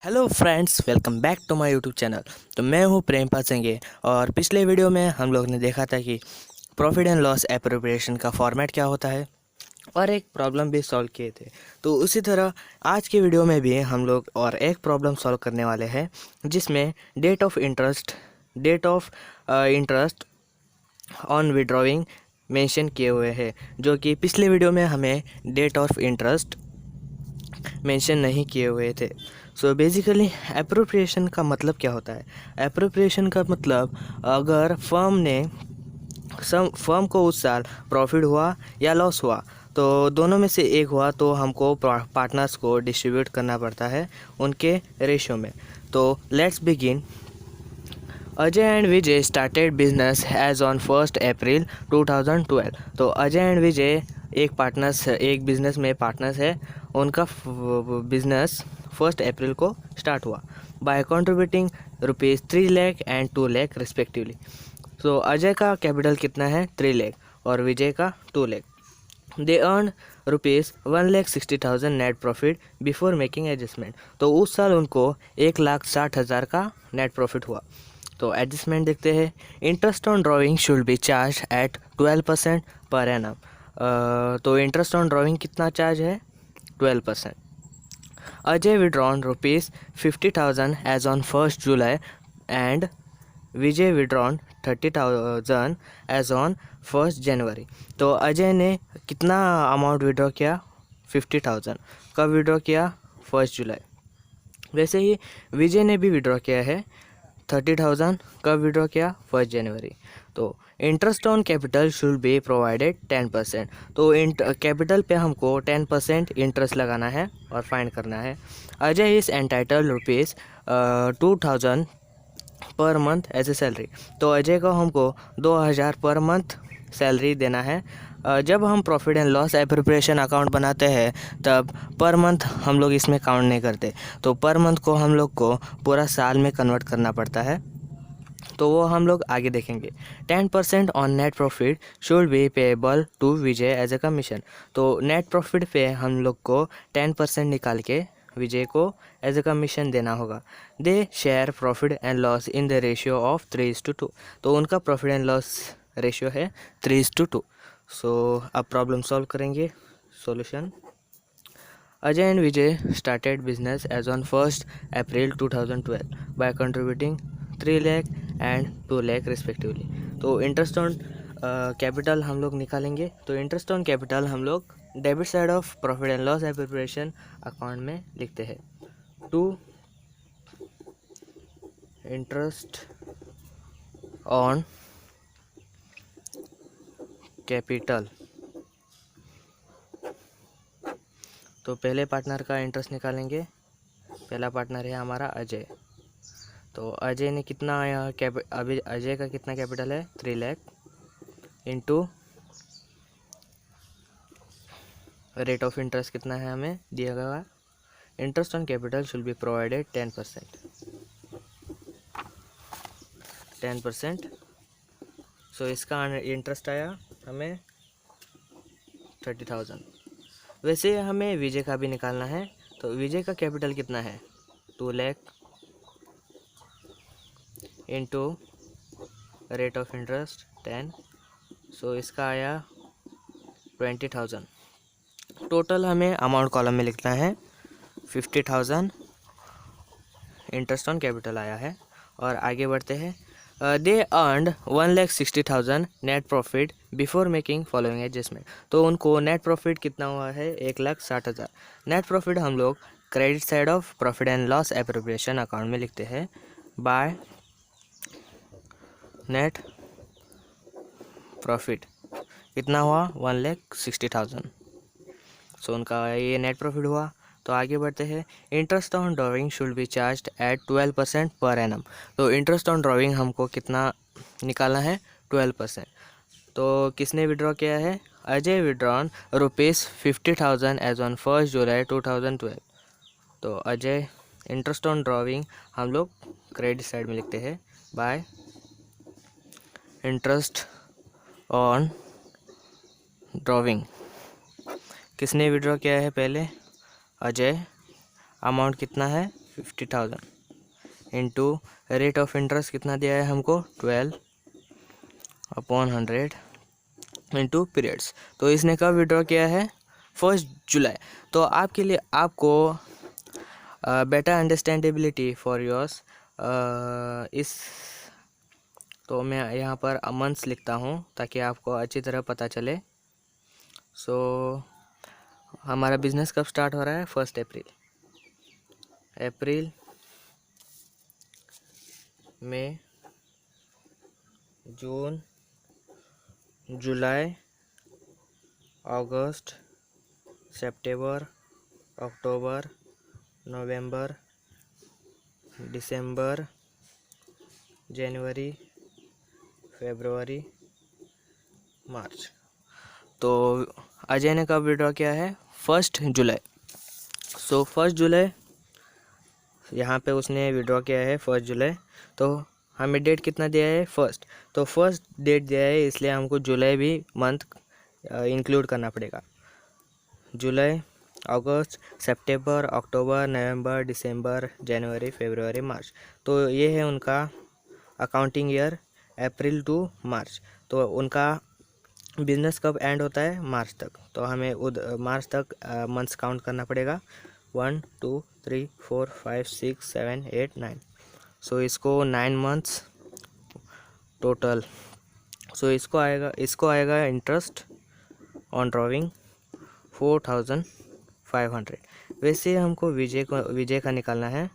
Hello friends, welcome back to my YouTube channel. तो मैं हूं प्रेमपाल सिंह और पिछले वीडियो में हम लोग ने देखा था कि प्रॉफिट एंड लॉस एप्रोप्रिएशन का फॉर्मेट क्या होता है और एक प्रॉब्लम भी सॉल्व किए थे। तो उसी तरह आज के वीडियो में भी हम लोग और एक प्रॉब्लम सॉल्व करने वाले हैं जिसमें date of interest on withdrawing mention किए हुए हैं, जो कि पिछले वीडियो में हमें डेट ऑफ इंटरेस्ट मेंशन नहीं किए हुए थे। सो बेसिकली एप्रोप्रिएशन का मतलब क्या होता है? एप्रोप्रिएशन का मतलब अगर फर्म को उस साल प्रॉफिट हुआ या लॉस हुआ तो दोनों में से एक हुआ तो हमको पार्टनर्स को डिस्ट्रीब्यूट करना पड़ता है उनके रेशियो में। तो let's begin. Ajay and Vijay started business as on 1 April 2012। तो अजय एंड विजय एक बिजनेस में पार्टनर्स है। उनका बिजनेस 1 अप्रैल को स्टार्ट हुआ bye contributing ₹3 lakh and 2 lakh respectively. तो अजय का कैपिटल कितना है? 3 लाख और विजय का 2 lakh. They earn ₹1,60,000 net profit before making adjustment. तो उस साल उनको 1,60,000 का नेट प्रॉफिट हुआ। तो एडजस्टमेंट देखते हैं। Interest on drawing should be charge at 12% per annum. तो इंटरेस्ट ऑन ड्राइंग कितना चार्ज है? 12%। Ajay withdrawn ₹50,000 as on 1 July and Vijay withdrawn 30,000 as on 1 January. तो अजय ने कितना अमाउंट विड्रॉ किया? 50,000। कब विड्रॉ किया? 1 जुलाई। वैसे ही विजय ने भी विड्रॉ किया है 30,000। कब विड्रॉ किया? 1 जनवरी। तो interest on capital should be provided 10%। तो कैपिटल पे हमको 10% इंटरेस्ट लगाना है और फाइंड करना है। Ajay is entitle ₹2,000 per month as a salary. तो अजय को हमको 2,000 पर मंथ सैलरी देना है। जब हम profit and loss appropriation account बनाते हैं तब पर मंथ हम लोग इसमें काउंट नहीं करते। तो पर मंथ को हम लोग को पूरा साल में कन्वर्ट करना पड़ता है, तो वो हम लोग आगे देखेंगे। 10% on net profit should be payable to Vijay as a commission. तो नेट प्रॉफिट पे हम लोग को 10% निकाल के विजय को एज ए कमीशन देना होगा। They share profit and loss in the ratio of 3:2। तो उनका प्रॉफिट एंड लॉस रेशियो है 3:2। सो अब प्रॉब्लम सॉल्व करेंगे। Solution. Ajay and Vijay started business as on 1 April 2012 by contributing 3 lakh and 2 lakh respectively. तो interest on capital हम लोग निकालेंगे। तो इंटरेस्ट ऑन कैपिटल हम लोग debit side of profit and loss appropriation account में लिखते हैं। To interest on capital. तो पहले पार्टनर का इंटरेस्ट निकालेंगे। पहला पार्टनर है हमारा अजय। तो अजय ने कितना अभी अजय का कितना कैपिटल है? 3 lakh into rate of interest कितना है हमें दिया गया? Interest on capital should be provided 10%। 10%। सो इसका इंटरेस्ट आया हमें 30,000। वैसे हमें विजय का भी निकालना है। तो विजय का कैपिटल कितना है? 2 lakh into rate of interest 10। सो इसका आया 20,000। टोटल हमें अमाउंट कॉलम में लिखना है 50,000 इंटरेस्ट ऑन कैपिटल आया है। और आगे बढ़ते हैं। They earned 1,60,000 net profit before making following adjustment. तो उनको नेट प्रॉफिट कितना हुआ है? 1,60,000। नेट प्रॉफिट हम लोग credit side of profit and loss appropriation account में लिखते हैं बाय नेट प्रॉफिट कितना हुआ? 1,60,000। सो उनका ये नेट प्रॉफिट हुआ। तो आगे बढ़ते हैं। Interest on drawing should be charge at 12% per annum. तो इंटरेस्ट ऑन ड्राइंग हमको कितना निकालना है? 12%। तो किसने विड्रॉ किया है? अजय विड्रॉन ₹50,000 एज ऑन 1 जुलाई 2012। तो अजय इंटरेस्ट ऑन ड्राइंग हम लोग क्रेडिट साइड में लिखते हैं बाय इंटरेस्ट ऑन ड्राइंग। किसने विड्रॉ किया है? पहले अजय। अमाउंट कितना है? 50,000 इंटू रेट ऑफ इंटरेस्ट कितना दिया है हमको 12/100 इंटू पीरियड्स। तो इसने कब विड्रॉ किया है 1 जुलाई। तो आपके लिए आपको बेटर अंडरस्टैंडेबिलिटी फॉर योर्स इस तो मैं यहाँ पर मंथ्स लिखता हूँ ताकि आपको अच्छी तरह पता चले। सो हमारा बिजनेस कब स्टार्ट हो रहा है 1 अप्रैल, मई, जून, जुलाई, अगस्त, सितंबर, अक्टूबर, नवंबर, दिसंबर, जनवरी, फरवरी, मार्च। तो अजय ने कब विड्रॉ किया है 1 जुलाई। सो 1 जुलाई यहाँ पे उसने विड्रॉ किया है 1 जुलाई। तो हमें डेट कितना दिया है 1, तो 1 डेट दिया है इसलिए हमको जुलाई भी मंथ इंक्लूड करना पड़ेगा। जुलाई, अगस्त, सितंबर, अक्टूबर, नवंबर, दिसंबर, जनवरी, फरवरी, मार्च। तो ये है उनका अकाउंटिंग ईयर अप्रैल टू मार्च। तो उनका बिजनेस कब एंड होता है मार्च तक। तो हमें मार्च तक मंथ्स काउंट करना पड़ेगा 1 2 3 4 5 6 7 8 9। सो इसको 9 मंथ्स टोटल। सो इसको आएगा इंटरेस्ट ऑन ड्रॉविंग 4,500। वैसे हमको विजय का निकालना है।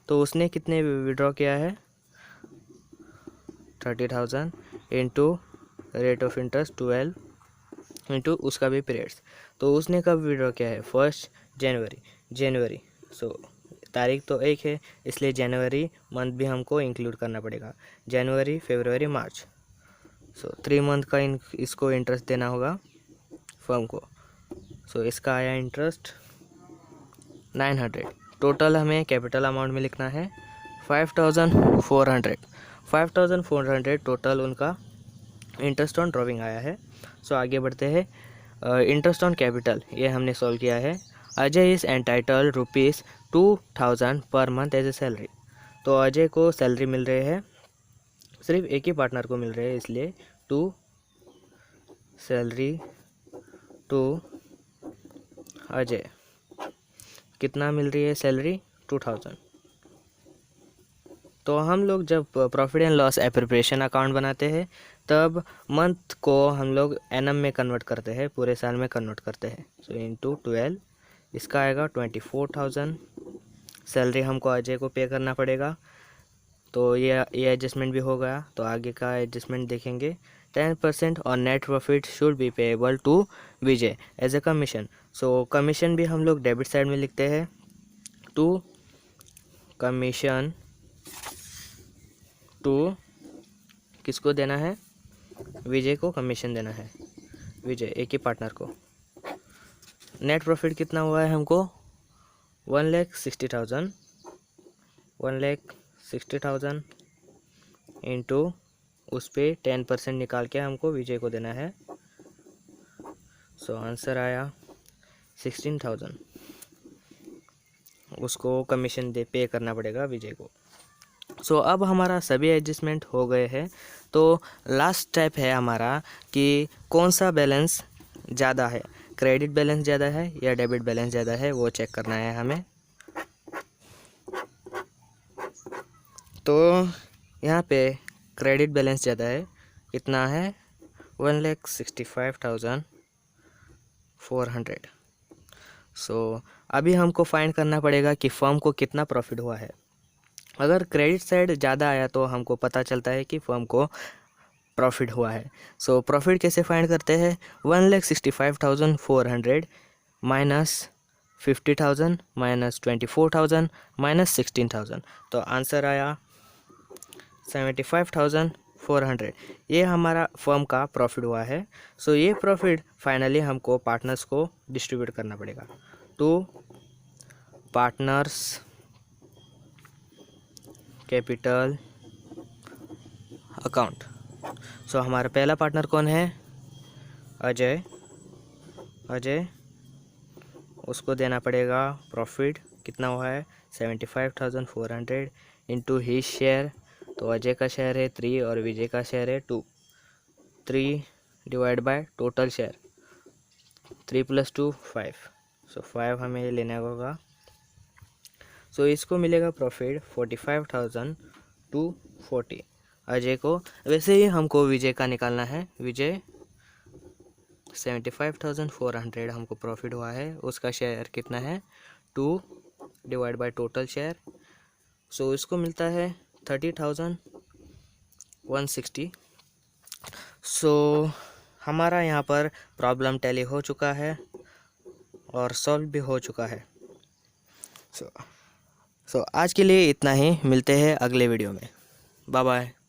तो उसने कितने विड्रॉ किया है 30,000 into rate of interest 12 into उसका भी पीरियड्स। तो उसने कब विड्रॉ किया है 1 जनवरी। सो तारीख तो एक है इसलिए जनवरी मंथ भी हमको इंक्लूड करना पड़ेगा। जनवरी, फरवरी, मार्च। सो 3 मंथ का इसको इंटरेस्ट देना होगा फर्म को। सो इसका आया इंटरेस्ट 900। टोटल हमें कैपिटल अमाउंट में लिखना है 5,400 टोटल उनका इंटरेस्ट ऑन ड्रॉविंग आया है। सो आगे बढ़ते हैं। इंटरेस्ट ऑन कैपिटल ये हमने सॉल्व किया है। Ajay is entitle ₹2,000 per month as a salary. तो अजय को सैलरी मिल रही है, सिर्फ एक ही पार्टनर को मिल रहे हैं इसलिए 2 सैलरी टू अजय। कितना मिल रही है सैलरी 2,000। तो हम लोग जब profit and loss appropriation account बनाते हैं तब मंथ को हम लोग एनम में कन्वर्ट करते हैं, पूरे साल में कन्वर्ट करते हैं। सो इंटू 12 इसका आएगा 24,000। सैलरी हमको अजय को पे करना पड़ेगा। तो ये एडजस्टमेंट भी हो गया। तो आगे का एडजस्टमेंट देखेंगे। 10% और net profit should be payable to Vijay as a commission. So commission भी हम लोग डेबिट साइड में लिखते हैं। टू कमीशन टू किसको देना है विजय को कमीशन देना है, विजय एक ही पार्टनर को। नेट प्रॉफिट कितना हुआ है हमको 1,60,000 इंटू उस पर 10% निकाल के हमको विजय को देना है। सो आंसर आया 16,000। उसको कमीशन पे करना पड़ेगा विजय को। सो अब हमारा सभी एडजस्टमेंट हो गए हैं। तो लास्ट स्टेप है हमारा कि कौन सा बैलेंस ज़्यादा है, क्रेडिट बैलेंस ज़्यादा है या डेबिट बैलेंस ज़्यादा है, वो चेक करना है हमें। तो यहाँ पे क्रेडिट बैलेंस ज़्यादा है, कितना है 1,65,400। सो अभी हमको फाइंड करना पड़ेगा कि फर्म को कितना प्रॉफिट हुआ है। अगर क्रेडिट साइड ज़्यादा आया तो हमको पता चलता है कि फर्म को प्रॉफिट हुआ है। सो प्रॉफिट कैसे फाइंड करते हैं 1,65,400 माइनस 50,000 माइनस 24,000 माइनस 16,000। तो आंसर आया 75,400। ये हमारा फर्म का प्रॉफिट हुआ है। सो ये प्रॉफिट फाइनली हमको पार्टनर्स को डिस्ट्रीब्यूट करना पड़ेगा टू पार्टनर्स कैपिटल अकाउंट। सो हमारा पहला पार्टनर कौन है अजय। उसको देना पड़ेगा प्रॉफिट कितना हुआ है 75,400 इंटू ही शेयर, तो अजय का शेयर है 3 और विजय का शेयर है 2। 3 डिवाइड बाय टोटल शेयर, 3 + 2 5, सो 5 हमें लेना होगा। सो इसको मिलेगा प्रॉफिट 45,240 अजय को। वैसे ही हमको विजय का निकालना है। विजय 75,400 हमको प्रॉफिट हुआ है, उसका शेयर कितना है 2 डिवाइड बाय टोटल शेयर, सो इसको मिलता है 30,160। सो हमारा यहाँ पर प्रॉब्लम टैली हो चुका है और सॉल्व भी हो चुका है। सो आज के लिए इतना ही, मिलते हैं अगले वीडियो में। Bye bye.